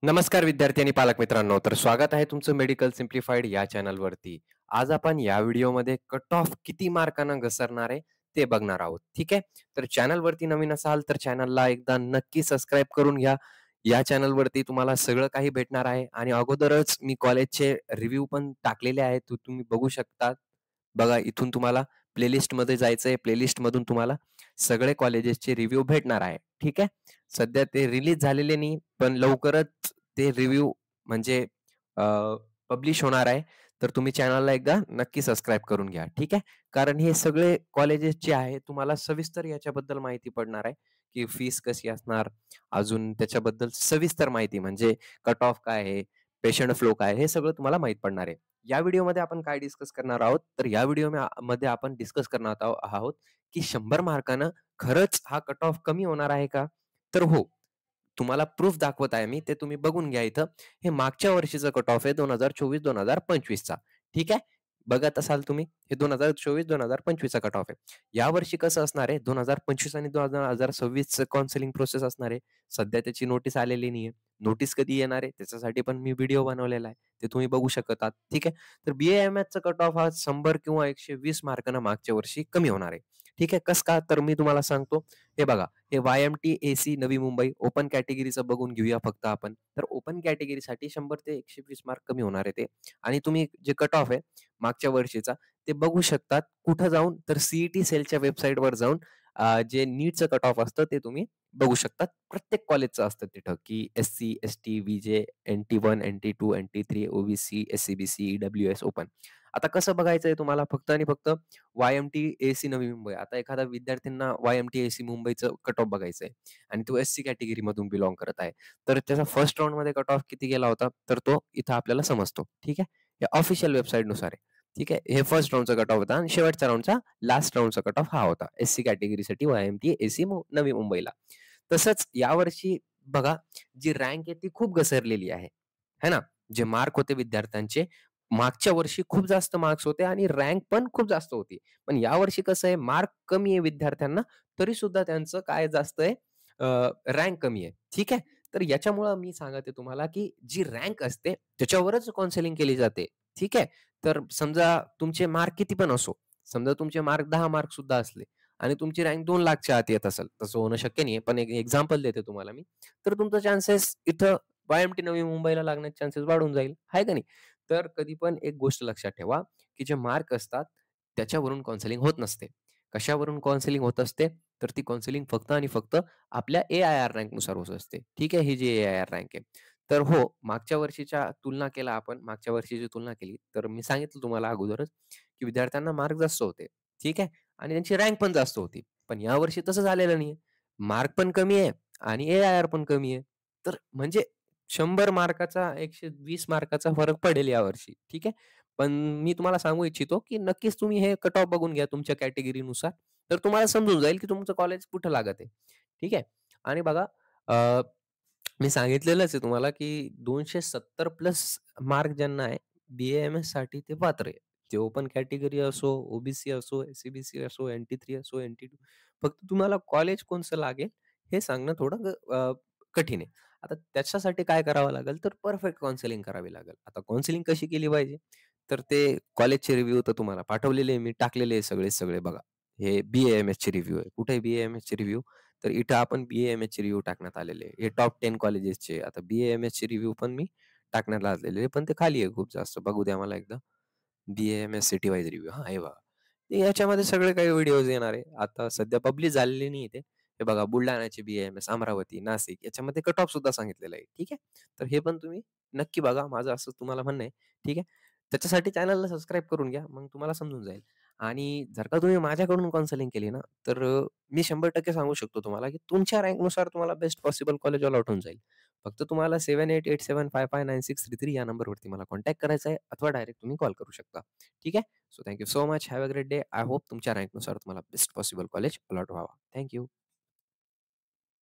नमस्कार विद्यार्थी आणि पालक मित्रांनो, तर स्वागत आहे तुमचं मेडिकल सिम्प्लिफाईड या चॅनलवरती. आज आपण या व्हिडिओमध्ये कट ऑफ किती मार्कांना घसरणार आहे ते बघणार आहोत. ठीक आहे. तर चॅनलवरती नवीन असाल तर चॅनलला एकदा नक्की सबस्क्राईब करून घ्या. या चॅनलवरती तुम्हाला सगळं काही भेटणार आहे आणि अगोदरच मी कॉलेजचे रिव्ह्यू पण टाकलेले आहेत. तो तुम्ही बघू शकता. बघा, इथून तुम्हाला प्लेलिस्टमध्ये जायचंय. प्लेलिस्टमधून तुम्हाला सगळे कॉलेजेसचे रिव्ह्यू भेटणार आहे. ठीक आहे. सध्या ते रिलीज झालेले नाही, पण लवकरच ते रिव्ह्यू म्हणजे पब्लिश होणार आहे. तर तुम्ही चॅनलला एकदा नक्की सबस्क्राईब करून घ्या. ठीक आहे. कारण हे सगळे कॉलेजेस जे आहे तुम्हाला सविस्तर याच्याबद्दल माहिती पडणार आहे, की फीस कशी असणार, अजून त्याच्याबद्दल सविस्तर माहिती म्हणजे कट ऑफ काय आहे, पेशंट फ्लो काय आहे, हे सगळं तुम्हाला माहीत पडणार आहे. या व्हिडिओमध्ये आपण काय डिस्कस करणार आहोत, तर या मध्ये आपण डिस्कस करणार आहोत, की 100 मार्कानं खरंच हा कट ऑफ कमी होणार आहे का? तर हो, तुम्हाला प्रूफ दाखवत आहे मी, ते तुम्ही बघून घ्या इथं. हे मागच्या वर्षीचा कट ऑफ आहे 2024-2025 चा. ठीक आहे. बघत असाल तुम्ही, हे 2024-2025 चा कट ऑफ आहे. यावर्षी कसं असणार आहे, 2025 आणि 2026 काउन्सिलिंग प्रोसेस असणार आहे. सध्या त्याची नोटीस आलेली नाहीये. नोटीस कधी येणार आहे, त्याच्यासाठी पण मी व्हिडिओ बनवलेला आहे. ते तुम्ही बघू शकत आहात. ठीक आहे. तर बी-ए-एम-एसचा कट ऑफ हा 100 किंवा 120 मार्कांना मागच्या वर्षी कमी होणार आहे. ठीक आहे. कसं का? तर मी तुम्हाला सांगतो. हे बघा, हे Y-M-T AC Navi Mumbai open कॅटेगरीचं बघून घेऊया फक्त आपण. तर ओपन कॅटेगरीसाठी 100 ते 120 मार्क कमी होणार आहे ते. आणि तुम्ही जे कट ऑफ आहे मागच्या वर्षीचा ते बघू शकतात. कुठं जाऊन? तर सी सेलच्या वेबसाईटवर जाऊन जे नीटचं कट ऑफ असतं ते तुम्ही बघू शकतात. प्रत्येक कॉलेजचं असतं तिथं, की एस-सी, एस-टी, व्ही-जे, एन-टी-1, एन-टी-2, एन-टी-3, ओ-बी-सी, एस-सी-बी-सी, ई-डब्ल्यू-एस ओपन. आता कसं बघायचंय तुम्हाला फक्त आणि फक्त वाय-एम-टी एसी नवी मुंबई. आता एखाद्या विद्यार्थ्यांना वाय-एम-टी एसी मुंबईचं कट ऑफ बघायचंय आणि तो एस-सी कॅटेगरीमधून बिलॉन्ग करत आहे. तर त्याचा फर्स्ट राउंडमध्ये कट ऑफ किती गेला होता? तर तो इथं आपल्याला समजतो. ठीक आहे. हे ऑफिशियल वेबसाईटनुसार आहे. ठीक आहे. हे फर्स्ट राउंडचा कट ऑफ होता आणि शेवटच्या राउंडचा लास्ट राउंडचा कट ऑफ हा होता. एस-सी कॅटेगरीसाठी वाय-एम-टी एसी नवी मुंबईला. तसंच यावर्षी बघा, जी रँक आहे ती खूप घसरलेली आहे. है ना? जे मार्क होते विद्यार्थ्यांचे, मागच्या वर्षी खूप जास्त मार्क्स होते आणि रँक पण खूप जास्त होती. पण यावर्षी कसं आहे, मार्क कमी आहे विद्यार्थ्यांना, तरी सुद्धा त्यांचं काय जास्त आहे, रँक कमी आहे. ठीक आहे. तर याच्यामुळं मी सांगत आहे तुम्हाला, की जी रँक असते त्याच्यावरच काउन्सिलिंग केली जाते. ठीक आहे. तर समजा तुमचे मार्क किती पण असो, समजा तुमचे मार्क 10 मार्क सुद्धा असले आणि तुमची रँक 2,00,000च्या आत येत असेल, तसं होणं शक्य नाहीये. पण एक एक्झाम्पल देते तुम्हाला मी. तर तुमचा चान्सेस इथं वाय-एम-टी नवी मुंबईला लागण्याचे चान्सेस वाढून जाईल. आहे का नाही? तर कधी पण एक गोष्ट लक्षात ठेवा, की जे मार्क असतात त्याच्यावरून काउन्सिलिंग होत नसते. कशावरून काउन्सिलिंग होत असते? तर ती काउन्सिलिंग फक्त आणि फक्त आपल्या ए-आय-आर रँकनुसार होत असते. ठीक आहे. ही जी ए-आय-आर रँक आहे. तर हो, मागच्या वर्षीच्या तुलना केला आपण, मागच्या वर्षीची तुलना केली, तर मी सांगितलं तुम्हाला अगोदरच, की विद्यार्थ्यांना मार्क जास्त होते. ठीक आहे. आणि त्यांची रँक पण जास्त होती. पण यावर्षी तसं झालेलं नाहीये. मार्क पण कमी आहे आणि ए-आय-आर पण कमी आहे. तर म्हणजे 100 मार्काचा 120 मार्काचा फरक पडेल यावर्षी. ठीक आहे. पण मी तुम्हाला सांगू इच्छितो, की नक्कीच तुम्ही हे कट ऑफ बघून घ्या तुमच्या कॅटेगरीनुसार. तर तुम्हाला समजून जाईल, की तुमचं कॉलेज कुठं लागत आहे. ठीक आहे. आणि बघा, अ, मी सांगितलेलंच आहे तुम्हाला, की 270 प्लस मार्क ज्यांना आहे, बी-ए-एम-एससाठी ते पात्र आहे. ते ओपन कॅटेगरी असो, ओ-बी-सी असो, एस-सी-बी-सी असो, एन-टी-3 असो, एन-टी-2. फक्त तुम्हाला कॉलेज कोणचं लागेल हे सांगणं थोडं कठीण आहे. आता त्याच्यासाठी काय करावं लागेल, तर परफेक्ट काउन्सिलिंग करावी लागेल. आता काउन्सिलिंग कशी केली पाहिजे? तर ते कॉलेजचे रिव्ह्यू तर तुम्हाला पाठवलेले आहे मी, टाकलेले आहे सगळे बघा. हे बी-ए-एम-एसचे रिव्ह्यू आहे. कुठे आहे बी-ए-एम-एसचे रिव्ह्यू? तर इथं आपण बी-ए-एम-एसचे रिव्ह्यू टाकण्यात आलेले आहे. हे टॉप 10 कॉलेजेसचे. आता बी-ए-एम-एसचे रिव्ह्यू पण मी टाकण्यात आलेले आहे, पण ते खाली आहे खूप जास्त. बघू द्या मला एकदा. BAMS city wise review. हां, हे बघा. याच्यामध्ये सगळे काही व्हिडिओज येणार आहे. आता सध्या पब्लिश झालेली नाही ते. हे बघा, बुलढाण्याचे बी-ए-एम-एस, अमरावती, नाशिक याच्यामध्ये कट ऑफ सुद्धा सांगितलेलं आहे. ठीक आहे. तर हे पण तुम्ही नक्की बघा. माझं असं तुम्हाला म्हणणं आहे. ठीक आहे. त्याच्यासाठी चॅनलला सबस्क्राईब करून घ्या. मग तुम्हाला समजून जाईल. आणि जर का तुम्ही माझ्याकडून काउन्सिलिंग केली ना, तर मी 100% सांगू शकतो तुम्हाला, की तुमच्या रँकनुसार तुम्हाला बेस्ट पॉसिबल कॉलेज अलॉट होऊन जाईल. फक्त तुम्हाला 7887559633 या नंबरवरती मला कॉन्टॅक्ट करायचा आहे अथवा डायरेक्ट तुम्ही कॉल करू शकता. ठीक आहे. So thank you so much. Have a great day. I hope तुमच्या रँकनुसार तुम्हाला बेस्ट पॉसिबल कॉलेज अलॉट व्हावा. Thank you.